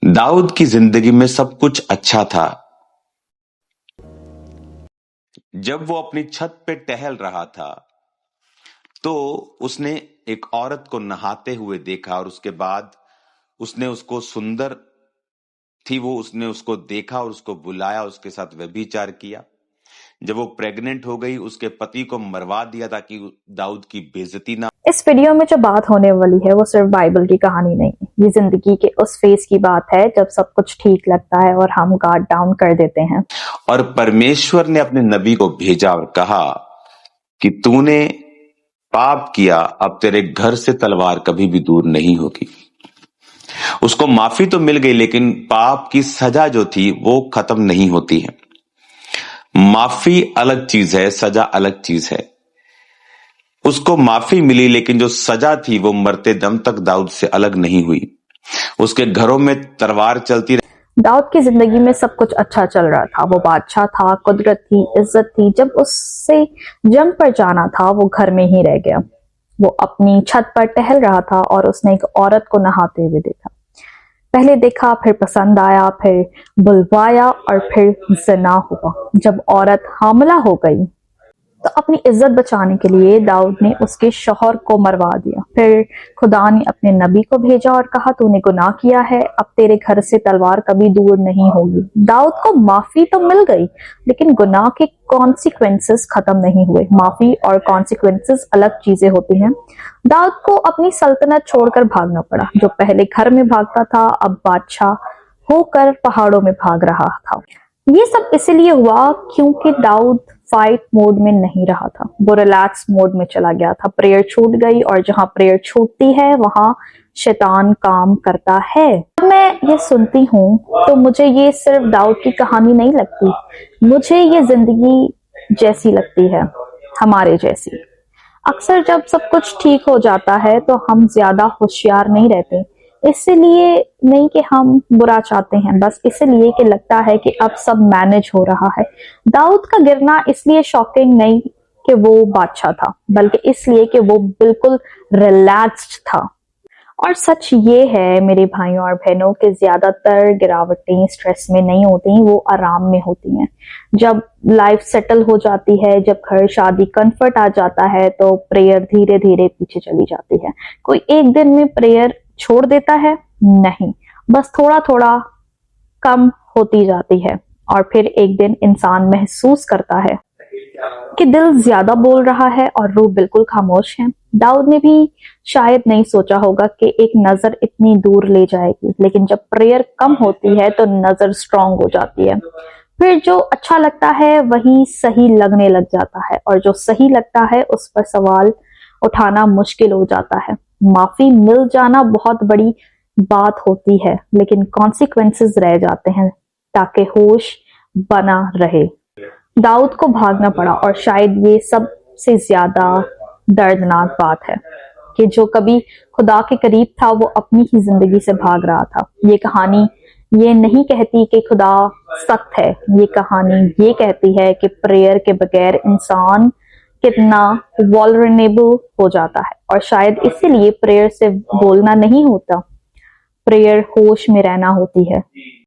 दाऊद की जिंदगी में सब कुछ अच्छा था। जब वो अपनी छत पे टहल रहा था तो उसने एक औरत को नहाते हुए देखा और उसके बाद उसने उसको सुंदर थी वो उसने उसको देखा और उसको बुलाया, उसके साथ व्यभिचार किया। जब वो प्रेग्नेंट हो गई उसके पति को मरवा दिया ताकि दाऊद की बेइज्जती ना। इस वीडियो में जो बात होने वाली है वो सिर्फ बाइबल की कहानी नहीं है, ये जिंदगी के उस फेज की बात है जब सब कुछ ठीक लगता है और हम गार्ड डाउन कर देते हैं। और परमेश्वर ने अपने नबी को भेजा और कहा कि तूने पाप किया, अब तेरे घर से तलवार कभी भी दूर नहीं होगी। उसको माफी तो मिल गई लेकिन पाप की सजा जो थी वो खत्म नहीं होती है। माफी अलग चीज है, सजा अलग चीज है। उसको माफी मिली लेकिन जो सजा थी वो मरते दम तक दाऊद से अलग नहीं हुई। उसके घरों में तलवार चलती रही। दाऊद की जिंदगी में सब कुछ अच्छा चल रहा था, वो बादशाह था, कुदरत थी, इज्जत थी। जब उससे जंग पर जाना था वो घर में ही रह गया। वो अपनी छत पर टहल रहा था और उसने एक औरत को नहाते हुए देखा। पहले देखा, फिर पसंद आया, फिर बुलवाया और फिर ज़िना हुआ। जब औरत हामला हो गई तो अपनी इज्जत बचाने के लिए दाऊद ने उसके शौहर को मरवा दिया। फिर खुदा ने अपने नबी को भेजा और कहा तूने गुनाह किया है, अब तेरे घर से तलवार कभी दूर नहीं होगी। दाऊद को माफी तो मिल गई लेकिन गुनाह के कॉन्सिक्वेंसेस खत्म नहीं हुए। माफी और कॉन्सिक्वेंसेस अलग चीजें होती हैं। दाऊद को अपनी सल्तनत छोड़कर भागना पड़ा। जो पहले घर में भागता था अब बादशाह होकर पहाड़ों में भाग रहा था। ये सब इसलिए हुआ क्योंकि दाऊद फाइट मोड में नहीं रहा था, वो रिलैक्स मोड में चला गया था। प्रेयर छूट गई और जहां प्रेयर छूटती है वहां शैतान काम करता है। जब मैं ये सुनती हूँ तो मुझे ये सिर्फ दाऊद की कहानी नहीं लगती, मुझे ये जिंदगी जैसी लगती है, हमारे जैसी। अक्सर जब सब कुछ ठीक हो जाता है तो हम ज्यादा होशियार नहीं रहते, इसलिए नहीं कि हम बुरा चाहते हैं, बस इसलिए कि लगता है कि अब सब मैनेज हो रहा है। दाऊद का गिरना इसलिए शॉकिंग नहीं कि वो बादशाह था, बल्कि इसलिए कि वो बिल्कुल रिलैक्स्ड था। और सच ये है मेरे भाइयों और बहनों कि ज्यादातर गिरावटें स्ट्रेस में नहीं होती, वो आराम में होती हैं। जब लाइफ सेटल हो जाती है, जब घर शादी कंफर्ट आ जाता है तो प्रेयर धीरे धीरे पीछे चली जाती है। कोई एक दिन में प्रेयर छोड़ देता है? नहीं, बस थोड़ा थोड़ा कम होती जाती है और फिर एक दिन इंसान महसूस करता है कि दिल ज्यादा बोल रहा है और रूह बिल्कुल खामोश है। दाऊद ने भी शायद नहीं सोचा होगा कि एक नजर इतनी दूर ले जाएगी, लेकिन जब प्रेयर कम होती है तो नजर स्ट्रांग हो जाती है। फिर जो अच्छा लगता है वही सही लगने लग जाता है और जो सही लगता है उस पर सवाल उठाना मुश्किल हो जाता है। माफी मिल जाना बहुत बड़ी बात होती है लेकिन कॉन्सिक्वेंसेस रह जाते हैं ताकि होश बना रहे। दाऊद को भागना पड़ा और शायद ये सबसे ज्यादा दर्दनाक बात है कि जो कभी खुदा के करीब था वो अपनी ही जिंदगी से भाग रहा था। ये कहानी ये नहीं कहती कि खुदा सख्त है, ये कहानी ये कहती है कि प्रेयर के बगैर इंसान कितना वल्नरेबल हो जाता है। और शायद इसीलिए प्रेयर से बोलना नहीं होता, प्रेयर होश में रहना होती है।